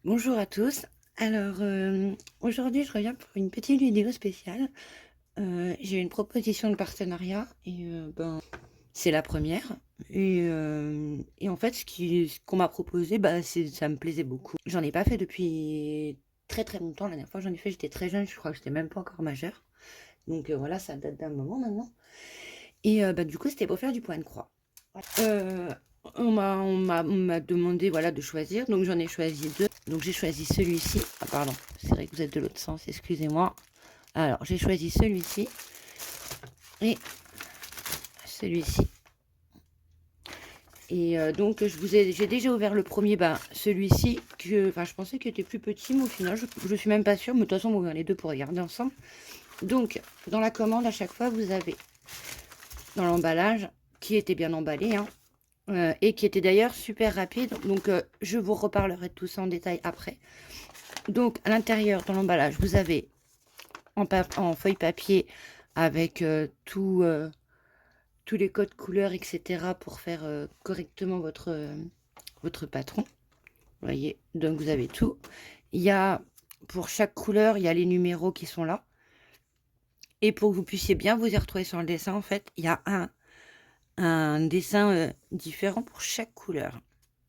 Bonjour à tous. Alors, aujourd'hui, je reviens pour une petite vidéo spéciale. J'ai une proposition de partenariat et c'est la première et en fait, ce qu'on m'a proposé, ça me plaisait beaucoup. J'en ai pas fait depuis très, très longtemps. La dernière fois que j'en ai fait, j'étais très jeune, je crois que j'étais même pas encore majeure. Donc, voilà, ça date d'un moment maintenant et du coup, c'était pour faire du point de croix. Heu, on m'a demandé, voilà, de choisir, donc j'en ai choisi 2. Donc j'ai choisi celui-ci. Ah pardon, c'est vrai que vous êtes de l'autre sens, excusez-moi. Alors j'ai choisi celui-ci et celui-ci et donc j'ai déjà ouvert le premier, celui-ci je pensais qu'il était plus petit, mais au final je suis même pas sûre, mais de toute façon on va ouvrir les 2 pour regarder ensemble. Donc dans la commande, à chaque fois, vous avez dans l'emballage, qui était bien emballé, hein, et qui était d'ailleurs super rapide. Donc, je vous reparlerai de tout ça en détail après. Donc, à l'intérieur, dans l'emballage, vous avez en feuille papier avec tous les codes couleurs, etc. pour faire correctement votre patron. Vous voyez, donc vous avez tout. Il y a, pour chaque couleur, il y a les numéros qui sont là. Et pour que vous puissiez bien vous y retrouver sur le dessin, en fait, il y a un dessin différent pour chaque couleur.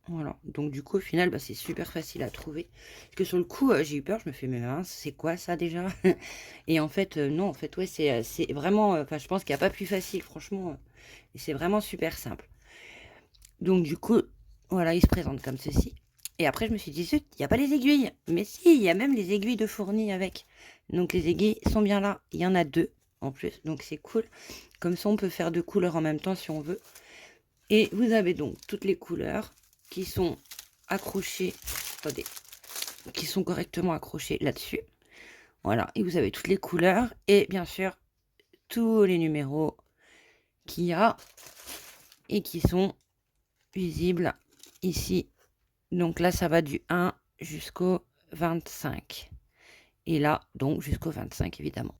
Voilà, donc du coup, au final, c'est super facile à trouver. Parce que sur le coup, j'ai eu peur, je me fais: «Mais mince, c'est quoi ça déjà?» Et en fait, non, en fait, ouais, c'est vraiment, je pense qu'il y a pas plus facile, franchement, et c'est vraiment super simple. Donc du coup, voilà, il se présente comme ceci. Et après, je me suis dit: «Zut, il y a pas les aiguilles!» Mais si, il y a même les aiguilles de fourni avec. Donc les aiguilles sont bien là. Il y en a 2 en plus, donc c'est cool. Comme ça, on peut faire 2 couleurs en même temps si on veut. Et vous avez donc toutes les couleurs qui sont accrochées, attendez, qui sont correctement accrochées là-dessus. Voilà, et vous avez toutes les couleurs et bien sûr tous les numéros qu'il y a et qui sont visibles ici. Donc là, ça va du 1 jusqu'au 25. Et là, donc jusqu'au 25 évidemment.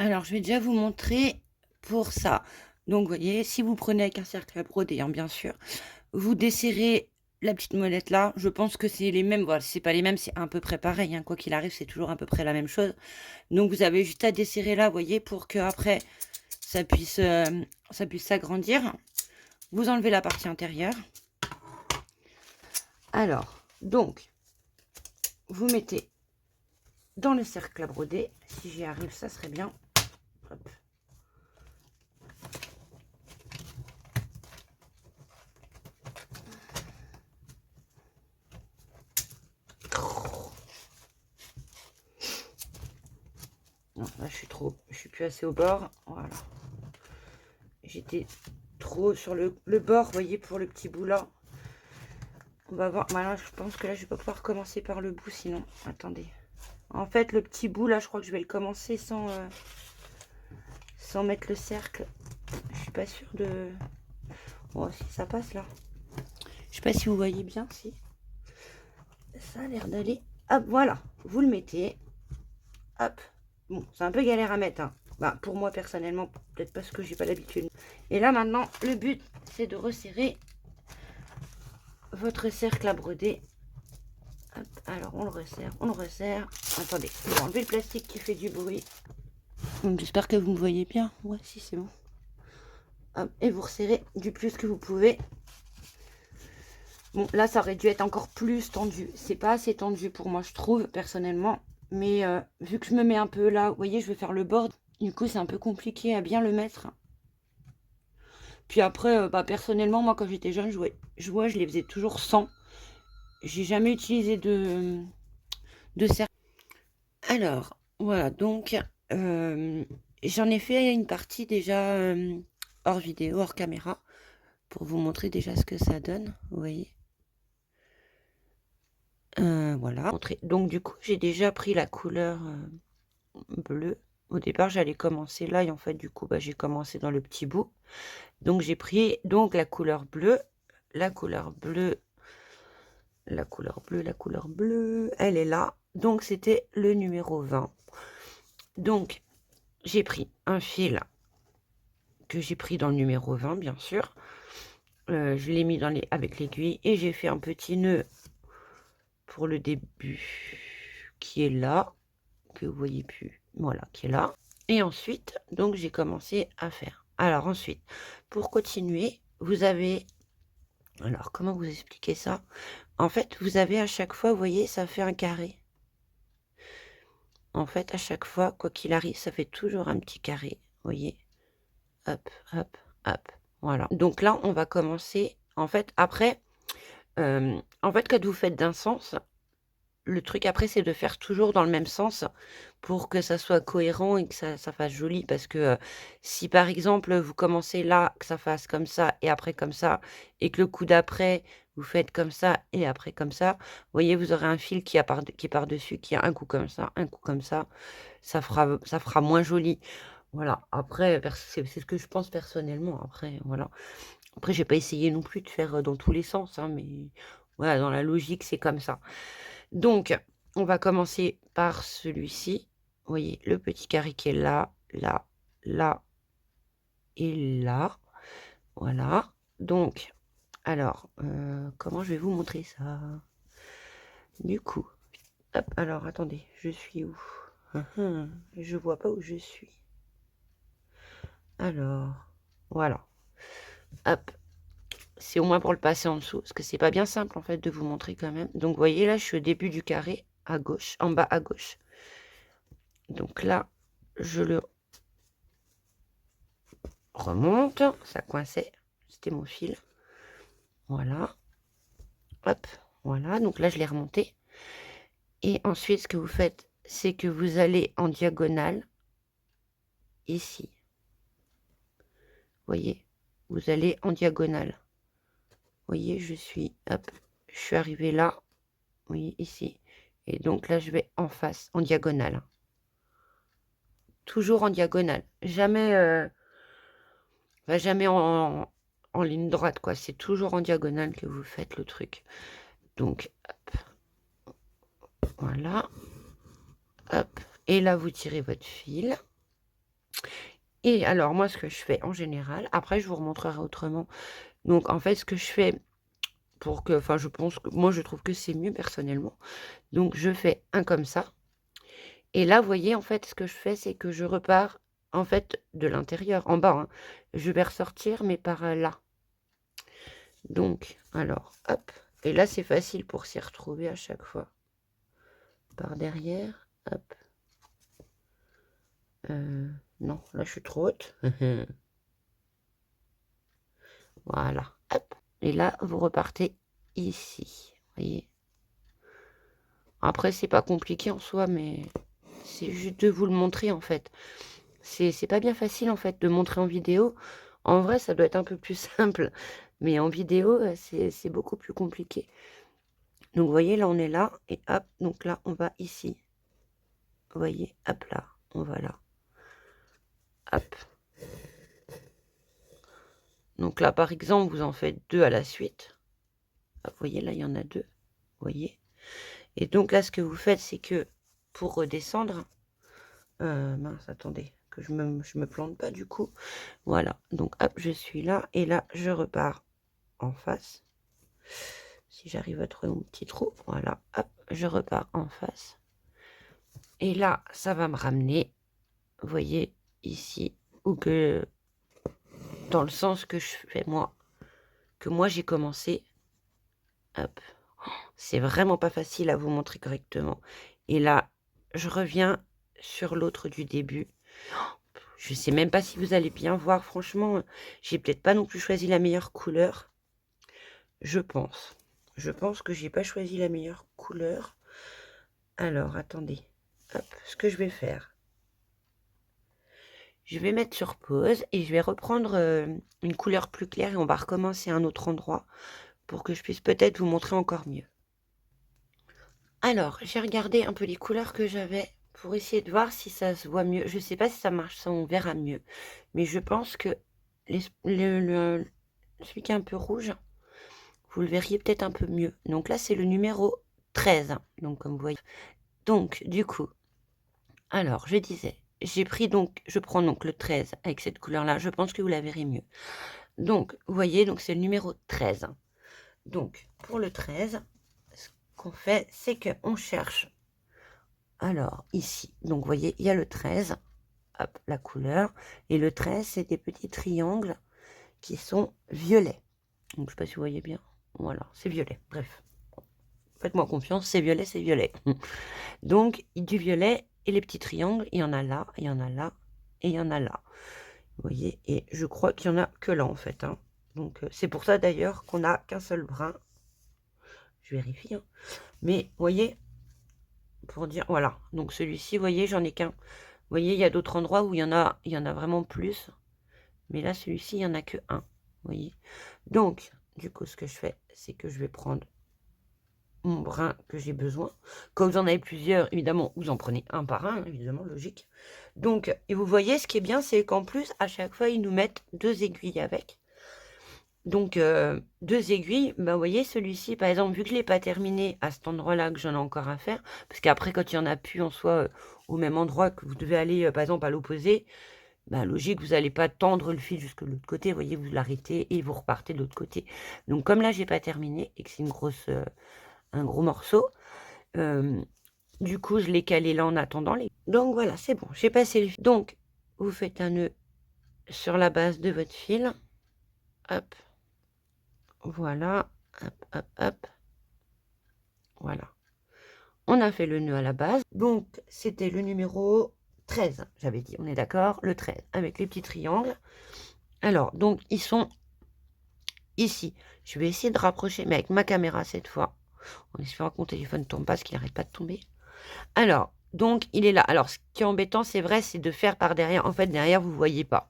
Alors, je vais déjà vous montrer pour ça. Donc, vous voyez, si vous prenez avec un cercle à broder, hein, bien sûr, vous desserrez la petite molette là. Je pense que c'est les mêmes. Voilà, si c'est pas les mêmes, c'est à peu près pareil, hein. Quoi qu'il arrive, c'est toujours à peu près la même chose. Donc, vous avez juste à desserrer là, vous voyez, pour que après ça puisse s'agrandir. Vous enlevez la partie intérieure. Alors, donc, vous mettez dans le cercle à broder. Si j'y arrive, ça serait bien. Hop. Non, là je suis plus assez au bord. Voilà. J'étais trop sur le bord, vous voyez, pour le petit bout là. On va voir. Voilà, je pense que là je vais pas pouvoir commencer par le bout sinon. Attendez. En fait, le petit bout là, je crois que je vais le commencer sans mettre le cercle. Je suis pas sûre de. Oh, si ça passe là. Je sais pas si vous voyez bien, si. Ça a l'air d'aller. Hop, voilà. Vous le mettez. Hop. Bon, c'est un peu galère à mettre, hein. Pour moi personnellement, peut-être parce que j'ai pas l'habitude. Et là maintenant, le but c'est de resserrer votre cercle à broder. Hop, alors on le resserre, on le resserre. Attendez, je vais enlever le plastique qui fait du bruit. J'espère que vous me voyez bien. Ouais, si c'est bon. Hop, et vous resserrez du plus que vous pouvez. Bon, là ça aurait dû être encore plus tendu. C'est pas assez tendu pour moi, je trouve, personnellement. Mais vu que je me mets un peu là, vous voyez, je vais faire le bord. Du coup, c'est un peu compliqué à bien le mettre. Puis après, personnellement, moi, quand j'étais jeune, je les faisais toujours sans. J'ai jamais utilisé de cercle. Alors, voilà, donc, j'en ai fait une partie déjà hors vidéo, hors caméra, pour vous montrer déjà ce que ça donne, vous voyez. Voilà. Donc, du coup, j'ai déjà pris la couleur bleue. Au départ, j'allais commencer là, et en fait, du coup, j'ai commencé dans le petit bout. Donc, j'ai pris donc la couleur bleue, la couleur bleue, la couleur bleue, la couleur bleue, elle est là. Donc, c'était le numéro 20. Donc, j'ai pris un fil que j'ai pris dans le numéro 20, bien sûr. Je l'ai mis avec l'aiguille et j'ai fait un petit nœud pour le début qui est là, que vous voyez plus, voilà, qui est là. Et ensuite, donc j'ai commencé à faire. Alors ensuite, pour continuer, vous avez, alors comment vous expliquer ça? En fait, vous avez à chaque fois, vous voyez, ça fait un carré. En fait, à chaque fois, quoi qu'il arrive, ça fait toujours un petit carré, vous voyez? Hop, hop, hop, voilà. Donc là, on va commencer, en fait, après, en fait, quand vous faites d'un sens, le truc après, c'est de faire toujours dans le même sens pour que ça soit cohérent et que ça fasse joli. Parce que si par exemple, vous commencez là, que ça fasse comme ça et après comme ça, et que le coup d'après, vous faites comme ça et après comme ça, vous voyez, vous aurez un fil qui est par-dessus, qui a un coup comme ça, un coup comme ça fera moins joli. Voilà, après, c'est ce que je pense personnellement. Après, voilà. Après, j'ai pas essayé non plus de faire dans tous les sens, hein, mais voilà, dans la logique, c'est comme ça. Donc, on va commencer par celui-ci. Vous voyez, le petit carré qui est là, là, là et là. Voilà. Donc, alors, comment je vais vous montrer ça? Du coup, hop, alors attendez, je suis où? Je vois pas où je suis. Alors, voilà. Hop. C'est au moins pour le passer en dessous, parce que c'est pas bien simple en fait de vous montrer quand même. Donc, vous voyez, là, je suis au début du carré, à gauche, en bas à gauche. Donc là, je le remonte, ça coinçait, c'était mon fil. Voilà, hop, voilà, donc là je l'ai remonté. Et ensuite, ce que vous faites, c'est que vous allez en diagonale, ici. Voyez, vous allez en diagonale. Voyez, je suis arrivée là, vous voyez, ici. Et donc là, je vais en face, en diagonale. Toujours en diagonale. Jamais, jamais en ligne droite, quoi. C'est toujours en diagonale que vous faites le truc. Donc, hop, voilà. Hop. Et là, vous tirez votre fil. Et alors, moi, ce que je fais en général, après, je vous remontrerai autrement. Donc, en fait, ce que je fais pour que, enfin, je pense que, moi, je trouve que c'est mieux personnellement. Donc, je fais un comme ça. Et là, vous voyez, en fait, ce que je fais, c'est que je repars, en fait, de l'intérieur, en bas, hein. Je vais ressortir, mais par là. Donc, alors, hop. Et là, c'est facile pour s'y retrouver à chaque fois. Par derrière, hop. Non, là, je suis trop haute. Voilà, hop. Et là, vous repartez ici. Vous voyez. Après, c'est pas compliqué en soi, mais c'est juste de vous le montrer, en fait. C'est pas bien facile, en fait, de montrer en vidéo. En vrai, ça doit être un peu plus simple. Mais en vidéo, c'est beaucoup plus compliqué. Donc, vous voyez, là, on est là. Et hop, donc là, on va ici. Vous voyez, hop là, on va là. Hop. Donc là, par exemple, vous en faites 2 à la suite. Hop, vous voyez, là, il y en a 2. Vous voyez. Et donc là, ce que vous faites, c'est que pour redescendre, mince, attendez, que je me plante pas du coup. Voilà, donc hop, je suis là, et là, je repars en face. Si j'arrive à trouver mon petit trou, voilà, hop, je repars en face. Et là, ça va me ramener, vous voyez, ici, ou que dans le sens que je fais moi, que moi j'ai commencé. Hop, c'est vraiment pas facile à vous montrer correctement. Et là, je reviens sur l'autre du début. Je sais même pas si vous allez bien voir, franchement, j'ai peut-être pas non plus choisi la meilleure couleur. Je pense. Je pense que j'ai pas choisi la meilleure couleur. Alors, attendez. Hop, ce que je vais faire. Je vais mettre sur pause et je vais reprendre une couleur plus claire et on va recommencer à un autre endroit pour que je puisse peut-être vous montrer encore mieux. Alors, j'ai regardé un peu les couleurs que j'avais pour essayer de voir si ça se voit mieux. Je sais pas si ça marche, ça on verra mieux. Mais je pense que celui qui est un peu rouge, vous le verriez peut-être un peu mieux. Donc là, c'est le numéro 13. Donc, comme vous voyez. Donc, du coup, alors, je disais, je prends donc le 13 avec cette couleur-là. Je pense que vous la verrez mieux. Donc, vous voyez, donc c'est le numéro 13. Donc, pour le 13, qu'on fait, c'est qu'on cherche. Alors, ici, donc vous voyez, il y a le 13, hop, la couleur, et le 13, c'est des petits triangles qui sont violets. Donc, je sais pas si vous voyez bien. Voilà, c'est violet. Bref, faites-moi confiance, c'est violet, c'est violet. Donc, du violet et les petits triangles, il y en a là, il y en a là, et il y en a là. Vous voyez, et je crois qu'il y en a que là, en fait. Hein. Donc, c'est pour ça, d'ailleurs, qu'on n'a qu'un seul brin. Je vérifie. Hein. Mais, vous voyez, pour dire, voilà. Donc, celui-ci, vous voyez, j'en ai qu'un. Vous voyez, il y a d'autres endroits où il y en a vraiment plus. Mais là, celui-ci, il n'y en a que un. Vous voyez. Donc, du coup, ce que je fais, c'est que je vais prendre mon brin que j'ai besoin. Quand vous en avez plusieurs, évidemment, vous en prenez un par un, évidemment, logique. Donc, et vous voyez, ce qui est bien, c'est qu'en plus, à chaque fois, ils nous mettent 2 aiguilles avec. Donc, 2 aiguilles, bah, vous voyez, celui-ci, par exemple, vu que je ne l'ai pas terminé à cet endroit-là, que j'en ai encore à faire, parce qu'après, quand il y en a plus en soi, au même endroit, que vous devez aller, par exemple, à l'opposé, bah, logique, vous n'allez pas tendre le fil jusque de l'autre côté, vous voyez, vous l'arrêtez et vous repartez de l'autre côté. Donc, comme là, j'ai pas terminé et que c'est un gros morceau, du coup, je l'ai calé là en attendant. Donc, voilà, c'est bon, j'ai passé le fil. Donc, vous faites un nœud sur la base de votre fil. Hop. Voilà. Hop, hop, hop. Voilà. On a fait le nœud à la base. Donc, c'était le numéro 13, j'avais dit. On est d'accord? Le 13, avec les petits triangles. Alors, donc, ils sont ici. Je vais essayer de rapprocher, mais avec ma caméra cette fois. En espérant que mon téléphone ne tombe pas, parce qu'il n'arrête pas de tomber. Alors, donc, il est là. Alors, ce qui est embêtant, c'est vrai, c'est de faire par derrière. En fait, derrière, vous ne voyez pas.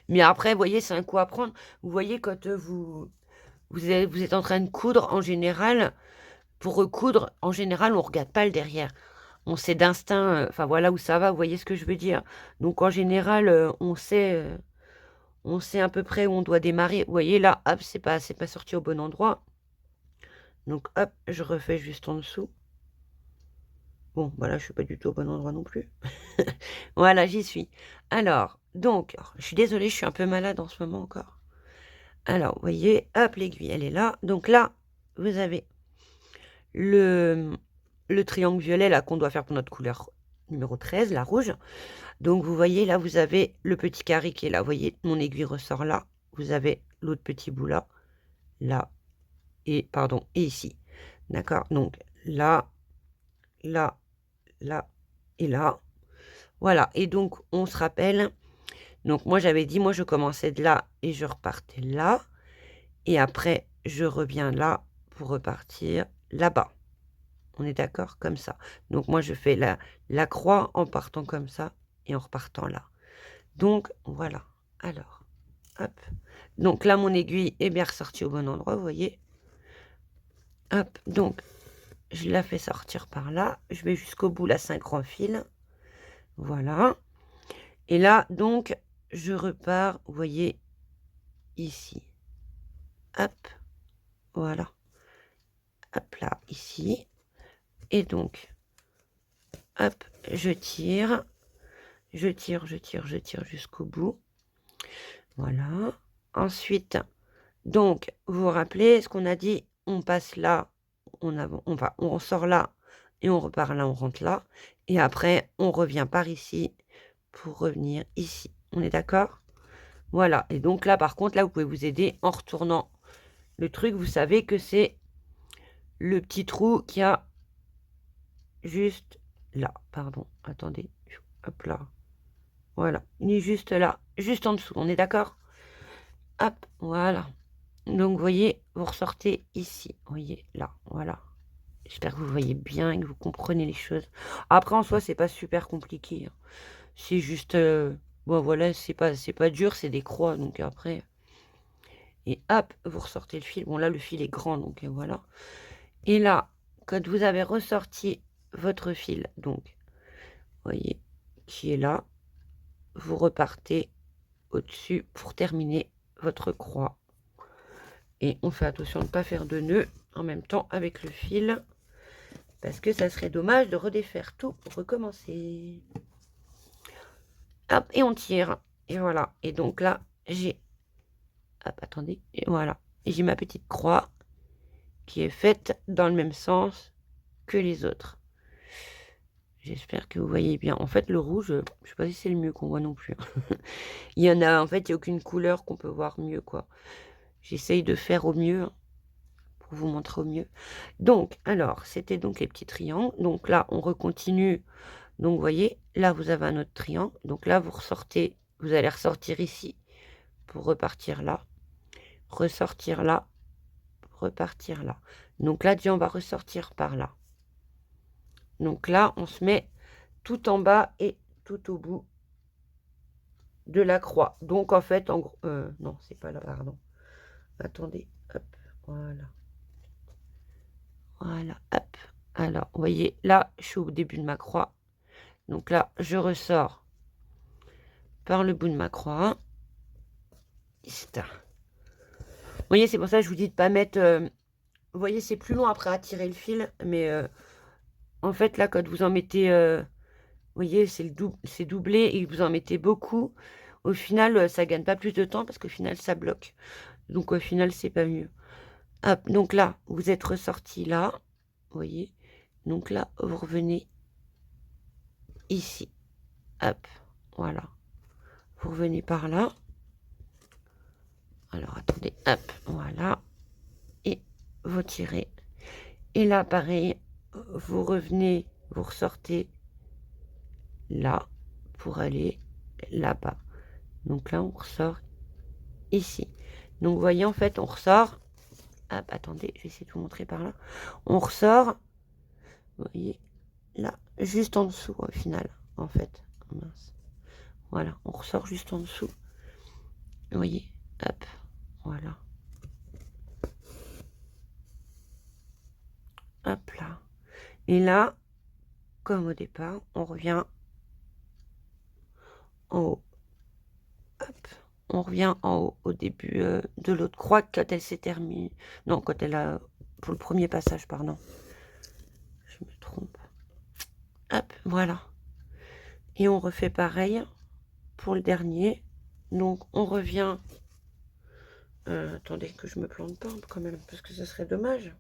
Mais après, vous voyez, c'est un coup à prendre. Vous voyez, quand vous êtes en train de coudre, en général, pour recoudre, en général, on ne regarde pas le derrière. On sait d'instinct, enfin, voilà où ça va, vous voyez ce que je veux dire. Donc, en général, on sait à peu près où on doit démarrer. Vous voyez, là, hop, c'est pas sorti au bon endroit. Donc, hop, je refais juste en dessous. Bon, voilà, je suis pas du tout au bon endroit non plus. Voilà, j'y suis. Alors, donc, je suis désolée, je suis un peu malade en ce moment encore. Alors, vous voyez, hop, l'aiguille, elle est là. Donc là, vous avez le triangle violet là qu'on doit faire pour notre couleur numéro 13, la rouge. Donc, vous voyez, là, vous avez le petit carré qui est là. Vous voyez, mon aiguille ressort là. Vous avez l'autre petit bout là, là, et ici. D'accord? Donc, là, là, là et là. Voilà. Et donc, on se rappelle. Donc, moi, j'avais dit, moi, je commençais de là et je repartais là. Et après, je reviens là pour repartir là-bas. On est d'accord? Comme ça. Donc, moi, je fais la croix en partant comme ça et en repartant là. Donc, voilà. Alors, hop. Donc, là, mon aiguille est bien ressortie au bon endroit, vous voyez? Hop. Donc, je la fais sortir par là. Je vais jusqu'au bout, là, 5 grands fils. Voilà. Et là, donc, je repars, vous voyez, ici. Hop. Voilà. Hop là, ici. Et donc, hop, je tire jusqu'au bout. Voilà. Ensuite, donc, vous vous rappelez ce qu'on a dit? On passe là, on sort là et on repart là, on rentre là. Et après, on revient par ici pour revenir ici. On est d'accord? Voilà. Et donc là, par contre, là, vous pouvez vous aider en retournant le truc. Vous savez que c'est le petit trou qui a juste là. Pardon, attendez. Hop là. Voilà. Il est juste là, juste en dessous. On est d'accord? Hop, voilà. Donc, vous voyez, vous ressortez ici. Vous voyez, là, voilà. J'espère que vous voyez bien et que vous comprenez les choses. Après, en soi, c'est pas super compliqué. Hein. C'est juste... bon, voilà, c'est pas dur, c'est des croix. Donc, après... Et hop, vous ressortez le fil. Bon, là, le fil est grand, donc voilà. Et là, quand vous avez ressorti votre fil, donc, vous voyez, qui est là, vous repartez au-dessus pour terminer votre croix. Et on fait attention de ne pas faire de nœud en même temps avec le fil, parce que ça serait dommage de redéfaire tout pour recommencer. Hop, et on tire. Et voilà. Et donc là, j'ai... Hop, attendez. Et voilà. Et j'ai ma petite croix qui est faite dans le même sens que les autres. J'espère que vous voyez bien. En fait, le rouge, je sais pas si c'est le mieux qu'on voit non plus. Il y en a, en fait, il y a aucune couleur qu'on peut voir mieux, quoi. J'essaye de faire au mieux, hein, pour vous montrer au mieux. Donc, alors, c'était donc les petits triangles. Donc là, on recontinue. Donc, vous voyez, là, vous avez un autre triangle. Donc là, vous ressortez, vous allez ressortir ici pour repartir là, ressortir là, repartir là. Donc là, déjà, on va ressortir par là. Donc là, on se met tout en bas et tout au bout de la croix. Donc, en fait, en gros... non, c'est pas là, pardon. Attendez, hop, voilà. Voilà, hop. Alors, vous voyez, là, je suis au début de ma croix. Donc là, je ressors par le bout de ma croix. Vous voyez, c'est pour ça que je vous dis de pas mettre... vous voyez, c'est plus long après à tirer le fil. Mais en fait, là, quand vous en mettez... vous voyez, c'est doublé et vous en mettez beaucoup. Au final, ça gagne pas plus de temps parce qu'au final, ça bloque. Donc, au final, c'est pas mieux. Hop, donc là, vous êtes ressorti là. Vous voyez. Donc là, vous revenez ici. Hop, voilà. Vous revenez par là. Alors, attendez, hop, voilà. Et vous tirez. Et là, pareil, vous revenez, vous ressortez là pour aller là-bas. Donc là, on ressort ici. Donc, vous voyez, en fait, on ressort. Hop, attendez, je vais essayer de vous montrer par là. On ressort, vous voyez, là, juste en dessous, au final, en fait. Mince. Voilà, on ressort juste en dessous. Vous voyez, hop, voilà. Hop là. Et là, comme au départ, on revient en haut. Hop. On revient en haut, au début de l'autre croix, quand elle s'est terminée. Non, quand elle a... Pour le premier passage, pardon. Je me trompe. Hop, voilà. Et on refait pareil pour le dernier. Donc, on revient... attendez que je me plante pas quand même, parce que ce serait dommage.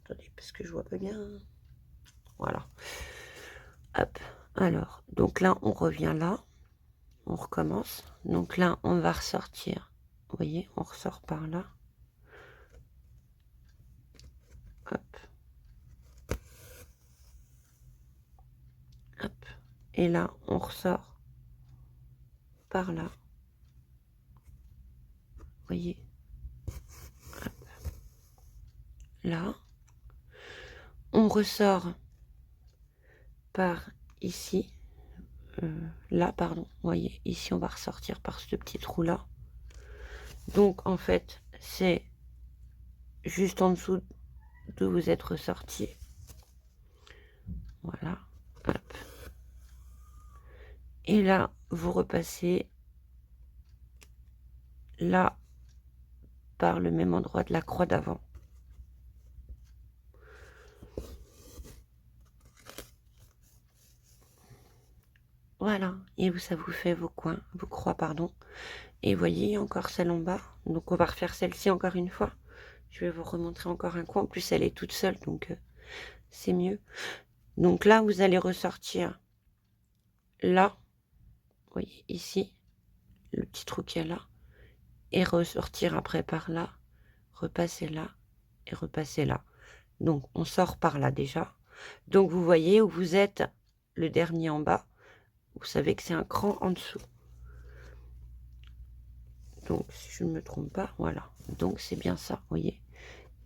Attendez, parce que je vois pas bien. Voilà. Hop. Alors, donc là, on revient là. On recommence. Donc là, on va ressortir. Vous voyez, on ressort par là. Hop. Hop. Et là, on ressort par là. Vous voyez. Hop. Là. On ressort par ici. Là, pardon. Vous voyez, ici, on va ressortir par ce petit trou-là. Donc, en fait, c'est juste en dessous d'où vous êtes ressorti. Voilà. Hop. Et là, vous repassez là par le même endroit de la croix d'avant. Voilà, et ça vous fait vos croix, pardon. Et vous voyez, il y a encore celle en bas. Donc on va refaire celle-ci encore une fois. Je vais vous remontrer encore un coin. En plus, elle est toute seule, donc c'est mieux. Donc là, vous allez ressortir là. Vous voyez, ici, le petit trou qu'il y a là. Et ressortir après par là. Repasser là et repasser là. Donc, on sort par là déjà. Donc, vous voyez où vous êtes, le dernier en bas. Vous savez que c'est un cran en dessous. Donc, si je ne me trompe pas, voilà. Donc, c'est bien ça, vous voyez.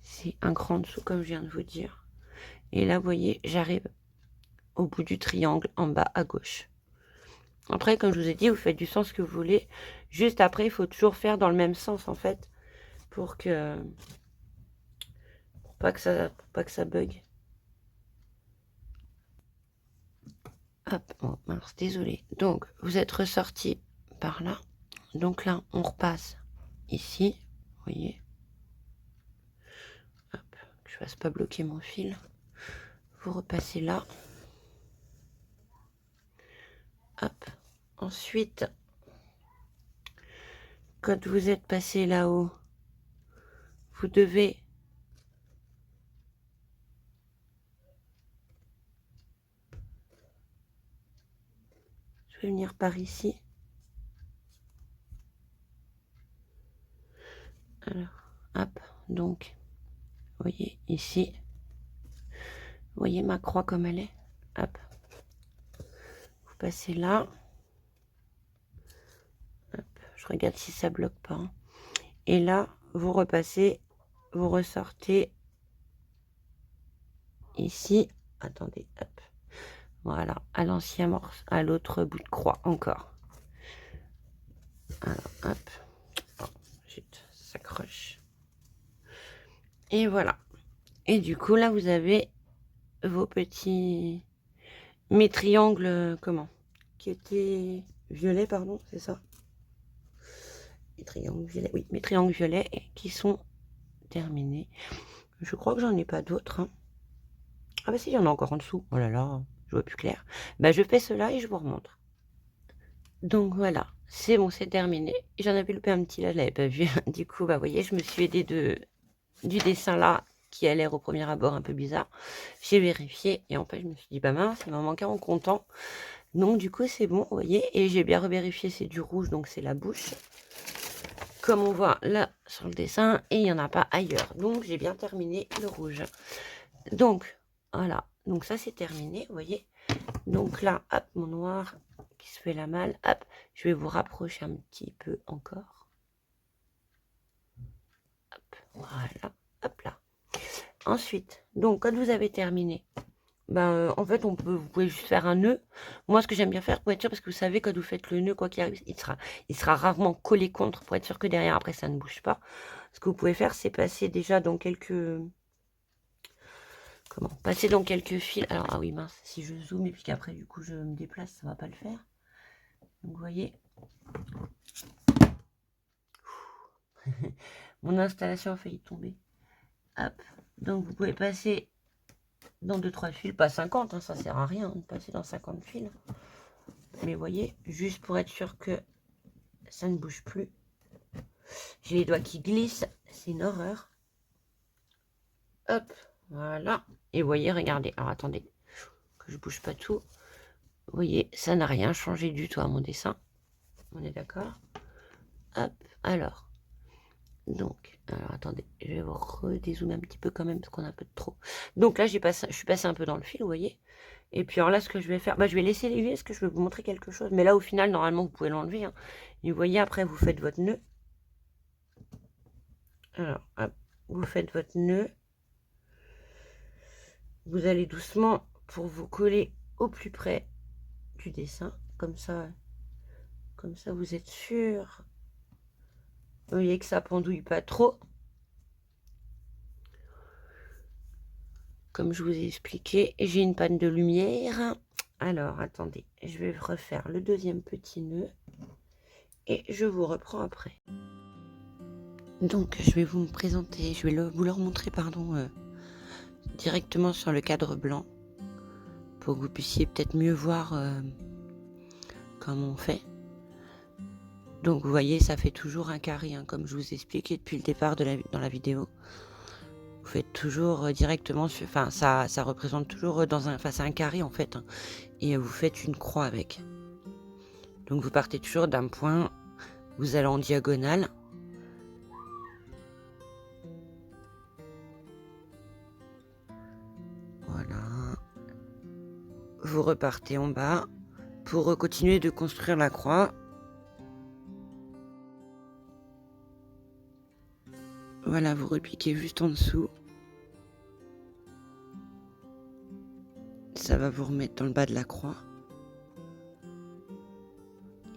C'est un cran en dessous, comme je viens de vous dire. Et là, vous voyez, j'arrive au bout du triangle en bas à gauche. Après, comme je vous ai dit, vous faites du sens que vous voulez. Juste après, il faut toujours faire dans le même sens, en fait, pour pas que ça bug. Hop, oh, mince, désolé. Donc, vous êtes ressorti par là. Donc là, on repasse ici, vous voyez. Hop, que je ne fasse pas bloquer mon fil. Vous repassez là. Hop. Ensuite, quand vous êtes passé là-haut, vous devez je vais venir par ici. Alors, hop, donc, vous voyez ici, vous voyez ma croix comme elle est, hop, vous passez là, hop, je regarde si ça bloque pas, hein. Et là, vous repassez, vous ressortez ici, attendez, hop, voilà, à l'ancien morceau, à l'autre bout de croix, encore. Alors, hop, oh, zut, ça s'accroche. Et voilà. Et du coup, là, vous avez vos petits... Mes triangles, comment? Qui étaient violets, pardon, c'est ça? Les triangles violets, oui, mes triangles violets qui sont terminés. Je crois que j'en ai pas d'autres, hein. Ah bah si, il y en a encore en dessous. Oh là là, je vois plus clair. Bah je fais cela et je vous remontre. Donc voilà, c'est bon, c'est terminé. J'en avais loupé un petit là, je l'avais pas vu. Du coup, bah vous voyez, je me suis aidée du dessin là, qui a l'air au premier abord un peu bizarre. J'ai vérifié et en fait, je me suis dit, bah mince, il m'en manquait en comptant. Donc du coup, c'est bon, vous voyez. Et j'ai bien revérifié, c'est du rouge, donc c'est la bouche. Comme on voit là sur le dessin, et il n'y en a pas ailleurs. Donc j'ai bien terminé le rouge. Donc voilà, donc ça c'est terminé, vous voyez. Donc là, hop, mon noir qui se fait la malle, hop, je vais vous rapprocher un petit peu encore. Hop, voilà, hop là. Ensuite, donc quand vous avez terminé, ben, en fait, vous pouvez juste faire un nœud. Moi, ce que j'aime bien faire pour être sûr, parce que vous savez, quand vous faites le nœud, quoi qu'il arrive, il sera rarement collé contre pour être sûr que derrière, après, ça ne bouge pas. Ce que vous pouvez faire, c'est passer déjà dans quelques... Comment? Passer dans quelques fils. Alors, ah oui, mince, si je zoome et puis qu'après, du coup, je me déplace, ça va pas le faire. Donc, vous voyez. Mon installation a failli tomber. Hop. Donc, vous pouvez passer dans 2-3 fils, pas 50, hein, ça sert à rien de passer dans 50 fils. Mais vous voyez, juste pour être sûr que ça ne bouge plus. J'ai les doigts qui glissent, c'est une horreur. Hop, voilà. Et vous voyez, regardez, alors attendez, que je bouge pas tout. Vous voyez, ça n'a rien changé du tout à mon dessin. On est d'accord? Hop, alors. Donc, alors attendez, je vais vous redézoomer un petit peu quand même, parce qu'on a un peu de trop. Donc là, je suis passé un peu dans le fil, vous voyez. Et puis alors là, ce que je vais faire, bah, je vais laisser les parce que je vais vous montrer quelque chose. Mais là, au final, normalement, vous pouvez l'enlever, hein. Et vous voyez, après, vous faites votre nœud. Alors, hop, vous faites votre nœud. Vous allez doucement pour vous coller au plus près du dessin. Comme ça vous êtes sûr. Vous voyez que ça pendouille pas trop. Comme je vous ai expliqué, j'ai une panne de lumière. Alors, attendez, je vais refaire le deuxième petit nœud. Et je vous reprends après. Donc, je vais vous présenter, je vais vous le remontrer, pardon, directement sur le cadre blanc. Pour que vous puissiez peut-être mieux voir comment on fait. Donc, vous voyez, ça fait toujours un carré, hein, comme je vous ai expliqué depuis le départ dans la vidéo. Vous faites toujours directement, enfin, ça représente toujours face à un carré, en fait. Hein, et vous faites une croix avec. Donc, vous partez toujours d'un point, vous allez en diagonale. Voilà. Vous repartez en bas pour continuer de construire la croix. Voilà, vous repiquez juste en dessous. Ça va vous remettre dans le bas de la croix.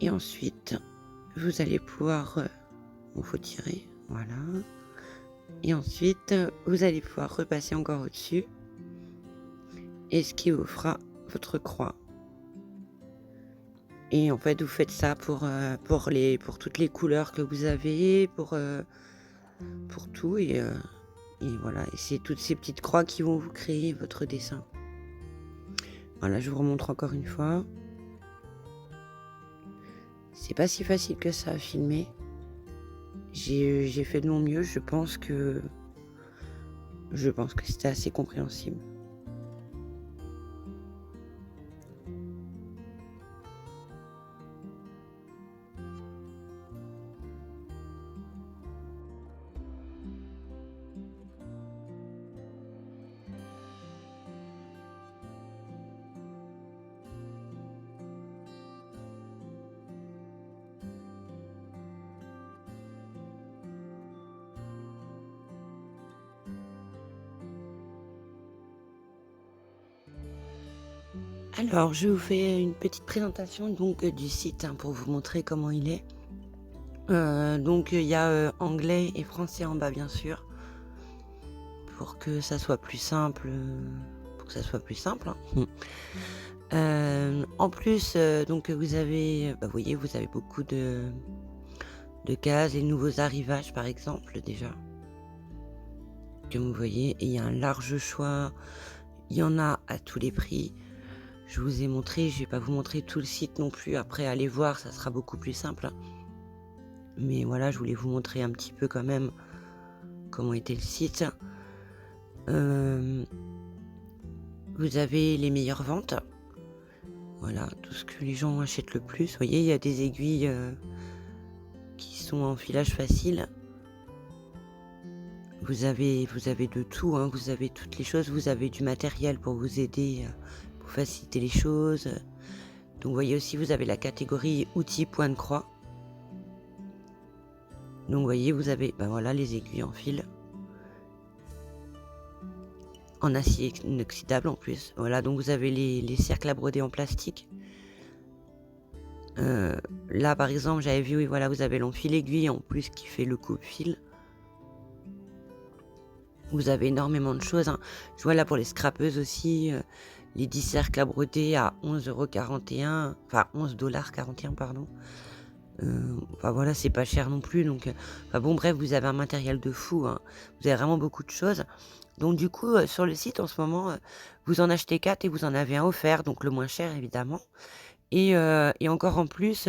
Et ensuite, vous allez pouvoir... il faut tirer, voilà. Et ensuite, vous allez pouvoir repasser encore au-dessus. Et ce qui vous fera votre croix. Et en fait, vous faites ça pour toutes les couleurs que vous avez, pour tout. Et voilà, et c'est toutes ces petites croix qui vont vous créer votre dessin. Voilà, je vous remontre encore une fois. C'est pas si facile que ça à filmer. J'ai fait de mon mieux, je pense que c'était assez compréhensible. Alors, je vous fais une petite présentation donc du site, hein, pour vous montrer comment il est. Donc il y a, anglais et français en bas bien sûr, pour que ça soit plus simple, hein. En plus, donc vous avez, vous voyez, vous avez beaucoup de cases, les nouveaux arrivages par exemple déjà, comme vous voyez, et il y a un large choix, il y en a à tous les prix. Je vous ai montré, je vais pas vous montrer tout le site non plus, après allez voir, ça sera beaucoup plus simple, hein. Mais voilà, je voulais vous montrer un petit peu quand même comment était le site. Vous avez les meilleures ventes. Voilà, tout ce que les gens achètent le plus. Vous voyez, il y a des aiguilles qui sont en filage facile. Vous avez de tout, hein, vous avez toutes les choses. Vous avez du matériel pour vous aider, pour faciliter les choses. Donc vous voyez aussi, vous avez la catégorie outils point de croix. Donc vous voyez, vous avez voilà, les aiguilles en fil. En acier inoxydable en plus. Voilà, donc vous avez les cercles à broder en plastique. Là par exemple, j'avais vu, oui, voilà, vous avez l'enfil aiguille en plus qui fait le coupe-fil. Vous avez énormément de choses, hein. Je vois là pour les scrapeuses aussi, les 10 cercles à broder à 11,41 €, enfin 11,41 $, pardon. Voilà, c'est pas cher non plus, donc bon bref, vous avez un matériel de fou, hein. Vous avez vraiment beaucoup de choses. Donc du coup, sur le site en ce moment, vous en achetez 4 et vous en avez un offert, donc le moins cher évidemment. Et encore en plus,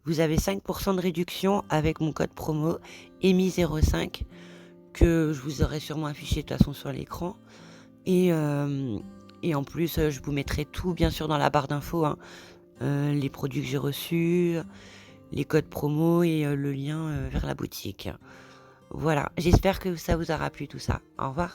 vous avez 5 % de réduction avec mon code promo EMI05 que je vous aurai sûrement affiché de toute façon sur l'écran. Et en plus, je vous mettrai tout bien sûr dans la barre d'infos, hein. Les produits que j'ai reçus, les codes promo et le lien vers la boutique. Voilà, j'espère que ça vous aura plu tout ça. Au revoir.